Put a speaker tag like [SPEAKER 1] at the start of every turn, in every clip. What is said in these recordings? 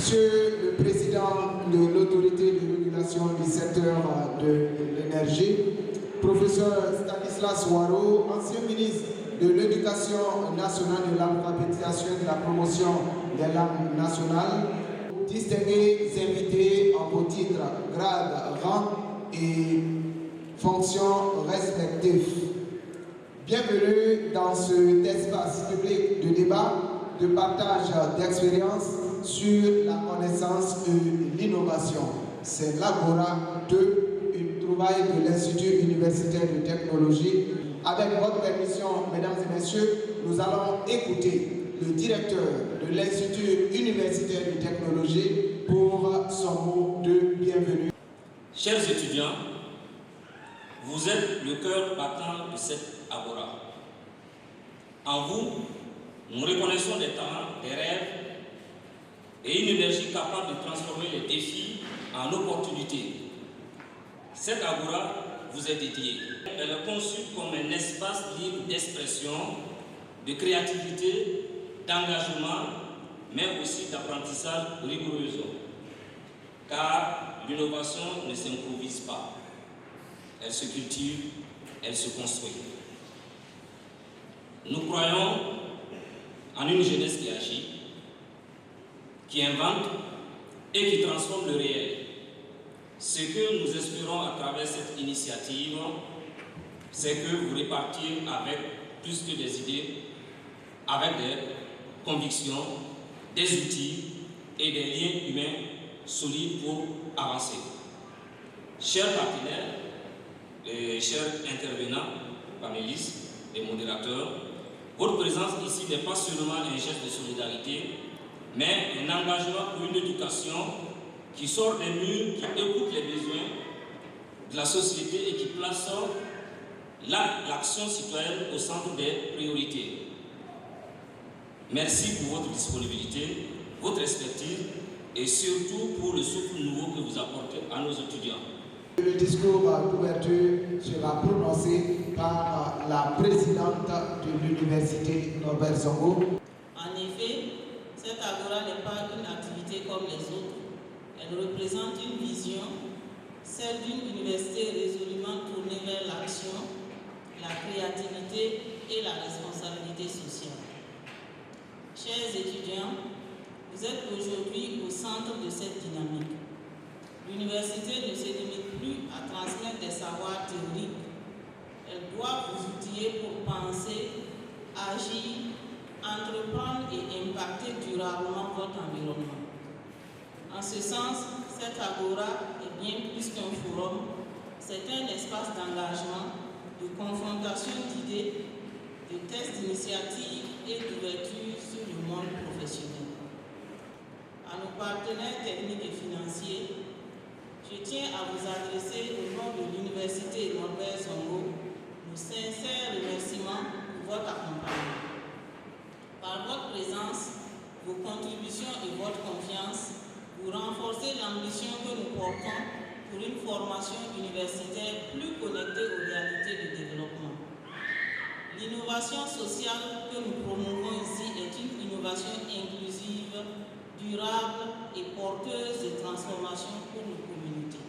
[SPEAKER 1] Monsieur le Président de l'Autorité de régulation du secteur de l'énergie, Professeur Stanislas Waro, ancien ministre de l'Éducation nationale, de l'alphabétisation et de la promotion des langues nationales, distingués invités en vos titres, grades, rangs et fonctions respectives. Bienvenue dans cet espace public de débat, de partage d'expériences sur la connaissance et l'innovation. C'est l'Agora 2, une trouvaille de l'Institut universitaire de technologie. Avec votre permission, mesdames et messieurs, nous allons écouter le directeur de l'Institut universitaire de technologie pour son mot de bienvenue.
[SPEAKER 2] Chers étudiants, vous êtes le cœur battant de cette Agora. En vous, nous reconnaissons des talents, des rêves et une énergie capable de transformer les défis en opportunités. Cette Agora vous est dédiée. Elle est conçue comme un espace libre d'expression, de créativité, d'engagement, mais aussi d'apprentissage rigoureux. Car l'innovation ne s'improvise pas. Elle se cultive, elle se construit. Nous croyons en une jeunesse qui agit, qui invente et qui transforme le réel. Ce que nous espérons à travers cette initiative, c'est que vous repartiez avec plus que des idées, avec des convictions, des outils et des liens humains solides pour avancer. Chers partenaires, et chers intervenants, panélistes et modérateurs, votre présence ici n'est pas seulement un geste de solidarité, mais un engagement pour une éducation qui sort des murs, qui écoute les besoins de la société et qui place l'action citoyenne au centre des priorités. Merci pour votre disponibilité, votre expertise et surtout pour le souffle nouveau que vous apportez à nos étudiants.
[SPEAKER 1] Le discours d'ouverture sera prononcé par la présidente de l'université Norbert Zongo.
[SPEAKER 3] En effet, cette Agora n'est pas une activité comme les autres. Elle représente une vision, celle d'une université résolument tournée vers l'action, la créativité et la responsabilité sociale. Chers étudiants, vous êtes aujourd'hui au centre de cette dynamique. L'université ne se limite plus à transmettre des savoirs théoriques. Elle doit vous outiller pour penser, agir, entreprendre et impacter durablement votre environnement. En ce sens, cette Agora est bien plus qu'un forum, c'est un espace d'engagement, de confrontation d'idées, de tests d'initiative et d'ouverture sur le monde professionnel. À nos partenaires techniques et financiers, je tiens à vous adresser au nom de l'Université Norbert Zongo nos sincères remerciements pour votre accompagnement. Par votre présence, vos contributions et votre confiance, vous renforcez l'ambition que nous portons pour une formation universitaire plus connectée aux réalités du développement. L'innovation sociale que nous promouvons ici est une innovation inclusive, durable et porteuse de transformation pour nos communautés.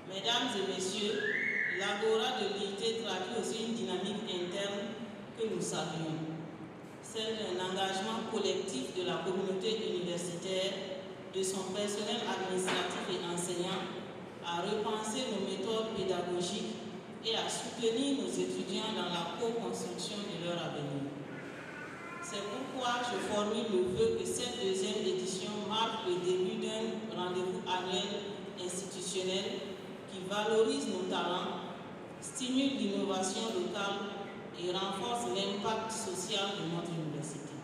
[SPEAKER 3] Mesdames et messieurs, l'Agora de l'IT traduit aussi une dynamique interne que nous saluons, celle d'un engagement collectif de la communauté universitaire, de son personnel administratif et enseignant, à repenser nos méthodes pédagogiques et à soutenir nos étudiants dans la co-construction de leur avenir. C'est pourquoi je formule le vœu que cette deuxième édition marque le début d'un rendez-vous annuel institutionnel qui valorise nos talents, stimule l'innovation locale et renforce l'impact social de notre université.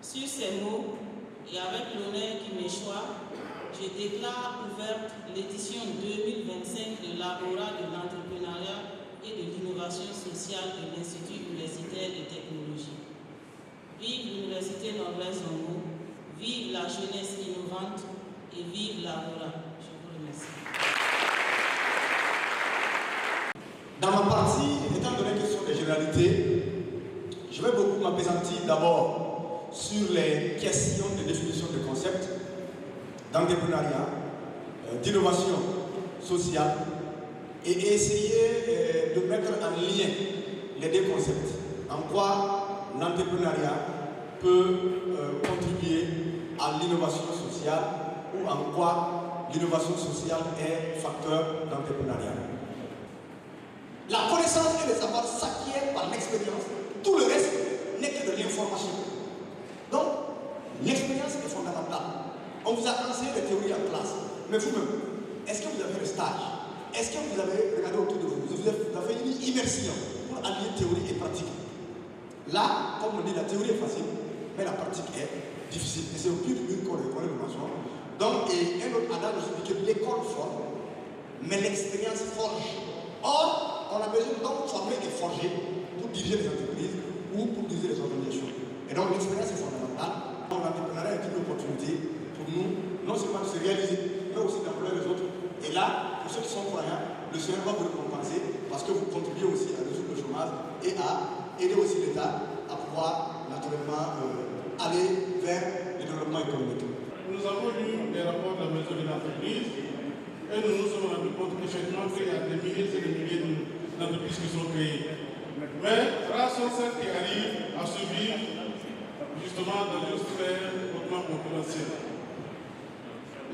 [SPEAKER 3] Sur ces mots, et avec l'honneur qui m'échoit, je déclare ouverte l'édition 2025 de l'Agora de l'entrepreneuriat et de l'innovation sociale de l'Institut universitaire de technologie. Vive l'Université Norbert Zongo, vive la jeunesse innovante et vive l'Agora. Je vous remercie.
[SPEAKER 4] Dans ma partie, étant donné que ce sont des généralités, je vais beaucoup m'appesantir d'abord
[SPEAKER 5] sur les questions de définition de concepts, d'entrepreneuriat, d'innovation sociale et essayer de mettre en lien les deux concepts. En quoi l'entrepreneuriat peut contribuer à l'innovation sociale ou en quoi l'innovation sociale est facteur d'entrepreneuriat.
[SPEAKER 4] La connaissance et le savoir s'acquièrent par l'expérience. Tout le reste n'est que de l'information. Donc, l'expérience est fondamentale. On vous a enseigné les théories en classe, mais vous-même, est-ce que vous avez le stage? Est-ce que vous avez regardé autour de vous? Vous avez une immersion pour allier théorie et pratique. Là, comme on dit, la théorie est facile, mais la pratique est difficile. Et c'est au plus dur qu'on le mentionne. Donc, et un autre adage dit que l'école forme, mais l'expérience forge. Or, on a besoin donc de former et forger pour diriger les entreprises ou pour diriger les organisations. Et donc, l'expérience est fondamentale. L'entrepreneuriat est une opportunité pour nous, non seulement de se réaliser, mais aussi d'employer les autres. Et là, pour ceux qui sont croyants, le Seigneur va vous récompenser parce que vous contribuez aussi à résoudre le chômage et à aider aussi l'État à pouvoir naturellement aller vers le développement économique.
[SPEAKER 6] Nous avons lu des rapports de la maison de l'entreprise et nous nous sommes rendus compte effectivement qu'il y a des milliers et des milliers d'entreprises qui sont créées. Mais rares sont celles qui arrivent à survivre justement dans une sphère hautement concurrentielle.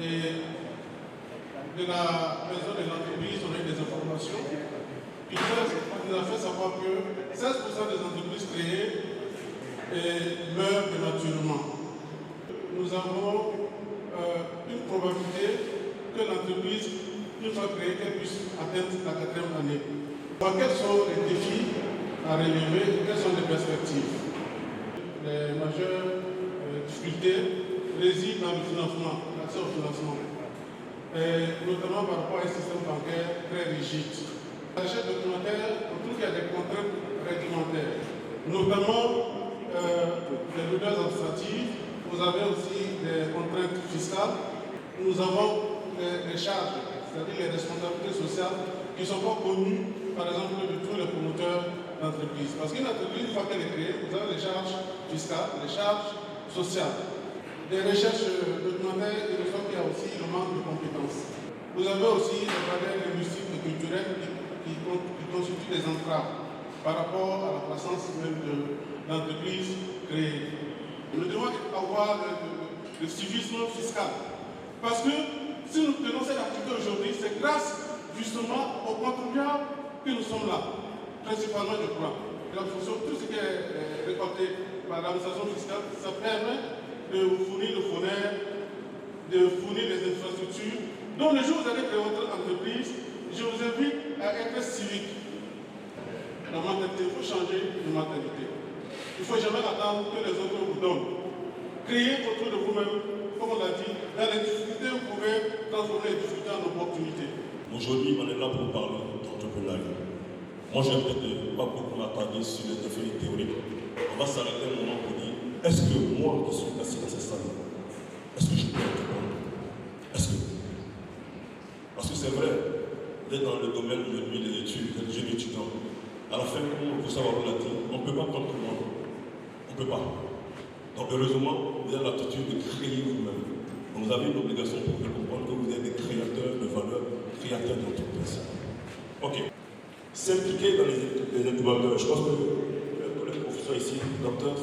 [SPEAKER 6] Et de la maison de l'entreprise, on a eu des informations qui nous a fait savoir que 16% des entreprises créées meurent prématurément. Nous avons une probabilité que l'entreprise, une fois créée, qu'elle puisse atteindre la 4e année. Alors, quels sont les défis à relever? Quelles sont les perspectives? Les majeures difficultés résident dans le financement, l'accès au financement, notamment par rapport à un système bancaire très rigide. À l'échelle documentaire, on trouve qu'il y a des contraintes réglementaires, notamment des lourdeurs administratives. Vous avez aussi des contraintes fiscales. Nous avons les charges, c'est-à-dire les responsabilités sociales qui ne sont pas connues, par exemple, de tous les promoteurs d'entreprise. Parce qu'une entreprise, une fois qu'elle est créée, vous avez les charges fiscales, les charges sociales. Des recherches documentaires, il ressort qu'il y a aussi le manque de compétences. Vous avez aussi les barrières linguistiques et culturelles qui constituent des entraves par rapport à la croissance même de l'entreprise créée. Nous devons avoir le civisme fiscal. Parce que si nous tenons cette activité aujourd'hui, c'est grâce justement aux contribuables que nous sommes là, principalement je crois. Tout ce qui est récolté par l'administration fiscale, ça permet de vous fournir le FONER, de fournir les infrastructures. Donc le jour où vous allez créer votre entreprise, je vous invite à être civique. La mentalité, il faut changer de mentalité. Il ne faut jamais attendre que les autres vous donnent. Créez autour de vous-même, comme on l'a dit, dans les difficultés, vous pouvez transformer les difficultés en opportunités.
[SPEAKER 7] Aujourd'hui, on est là pour parler d'entrepreneuriat. Moi, je vais peut-être pas beaucoup m'attarder sur les défis théoriques. On va s'arrêter un moment pour dire, est-ce que moi qui suis assis dans cette salle, est-ce que je peux entreprendre? Est-ce que? Parce que c'est vrai, d'être dans le domaine aujourd'hui des études, des jeunes étudiants, à la fin, comme vous savez, on ne peut pas prendre tout le monde. On ne peut pas. Donc, heureusement, vous avez l'attitude de créer vous-même. Donc, vous avez une obligation pour faire comprendre que vous êtes des créateurs de valeur, créateurs d'entreprise. Ok. S'impliquer dans les incubateurs. Je pense que tous les professeurs ici, docteur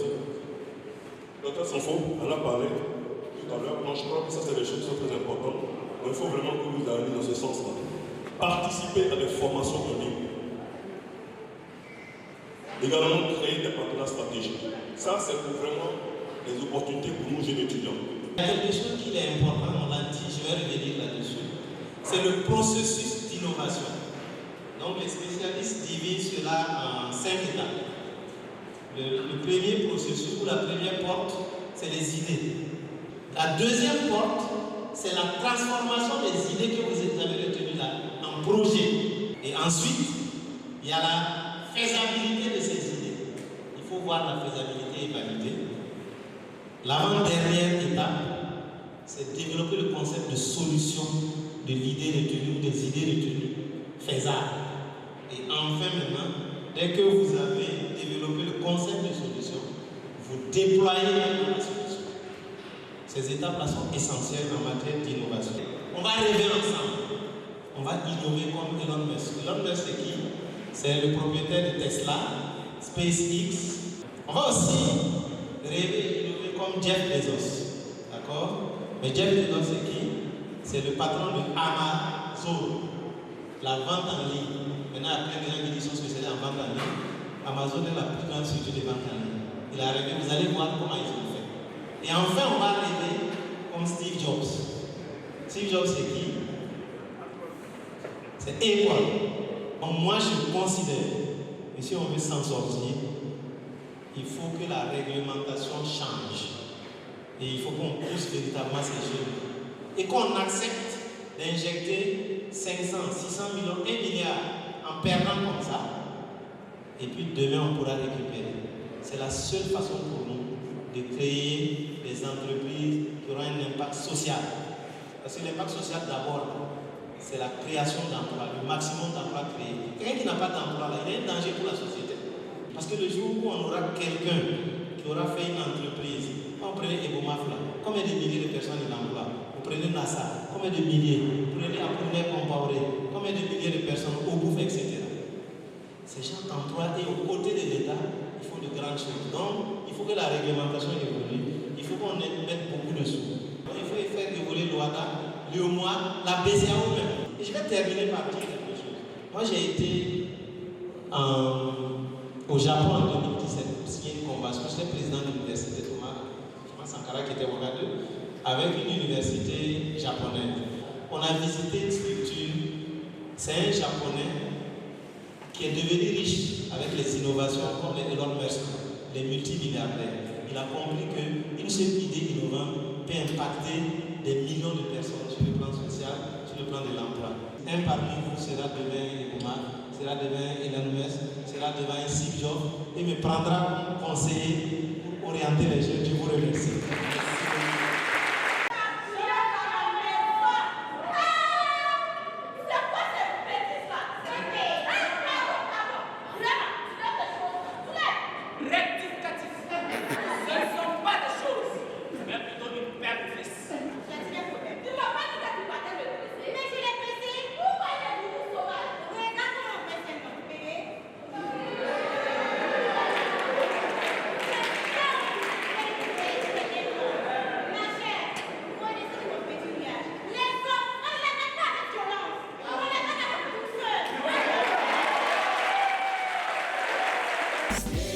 [SPEAKER 7] Sanfo, en a parlé tout à l'heure. Je crois que ça, c'est des choses qui sont très importantes. Donc, il faut vraiment que vous alliez dans ce sens-là. Participer à des formations en ligne. Également, créer des partenaires stratégiques. Ça, c'est pour vraiment les opportunités pour nous, jeunes étudiants.
[SPEAKER 8] Il y a quelque chose qui est important, on l'a dit, je vais revenir là-dessus. C'est le processus d'innovation. Donc, les spécialistes divisent cela en 5 étapes. Le premier processus, ou la première porte, c'est les idées. La deuxième porte, c'est la transformation des idées que vous avez retenues là en projet. Et ensuite, il y a la faisabilité de ces idées. Il faut voir la faisabilité et valider. L'avant-dernière étape, c'est développer le concept de solution de l'idée retenue ou des idées retenues faisables. Et enfin maintenant, dès que vous avez développé le concept de solution, vous déployez dans la solution. Ces étapes-là sont essentielles en matière d'innovation. On va rêver ensemble. On va innover comme Elon Musk. Elon Musk, c'est qui? C'est le propriétaire de Tesla, SpaceX. On va aussi rêver et innover comme Jeff Bezos. D'accord? Mais Jeff Bezos, c'est qui? C'est le patron de Amazon. La vente en ligne. Maintenant, après, les gens qui sont spécialisés en vente en ligne. Amazon est la plus grande structure de vente en ligne. Il a rêvé, vous allez voir comment ils ont fait. Et enfin, on va rêver comme Steve Jobs. Steve Jobs, c'est qui? C'est Apple. Donc, moi, je considère que si on veut s'en sortir, il faut que la réglementation change. Et il faut qu'on pousse véritablement ces choses. Et qu'on accepte d'injecter 500, 600 millions, 1 milliard en perdant comme ça. Et puis demain, on pourra récupérer. C'est la seule façon pour nous de créer des entreprises qui auront un impact social. Parce que l'impact social, d'abord, c'est la création d'emplois, le maximum d'emplois créés. Quelqu'un qui n'a pas d'emploi, là, il est un danger pour la société. Parce que le jour où on aura quelqu'un qui aura fait une entreprise, quand vous prenez Ebomaf là, combien de milliers de personnes il emploie? Vous prenez NASA, combien de milliers? Vous prenez Apollinaire Compaoré, combien de milliers de personnes au bouffe, etc. Ces gens d'emploi et aux côtés de l'État, il faut de grandes choses. Donc, il faut que la réglementation évolue. Il faut qu'on mette beaucoup de sous. Donc, il faut faire évoluer l'OADA, l'UOMOA, la BCAO même. Et je vais terminer par dire quelque chose. Moi, j'ai été au Japon en 2017 pour signer une convention. J'étais président de l'université Thomas Sankara qui était au Ogadou, avec une université japonaise. On a visité une structure. C'est un Japonais qui est devenu riche avec les innovations comme les Elon Musk, les multimilliardaires. Il a compris qu'une seule idée innovante peut impacter des millions de personnes sur le plan social, sur le plan de l'emploi. Un parmi vous sera demain Omar, sera demain Elon Musk, sera demain Steve Jobs et me prendra comme conseiller pour orienter les jeunes. Je vous remercie.
[SPEAKER 9] Stay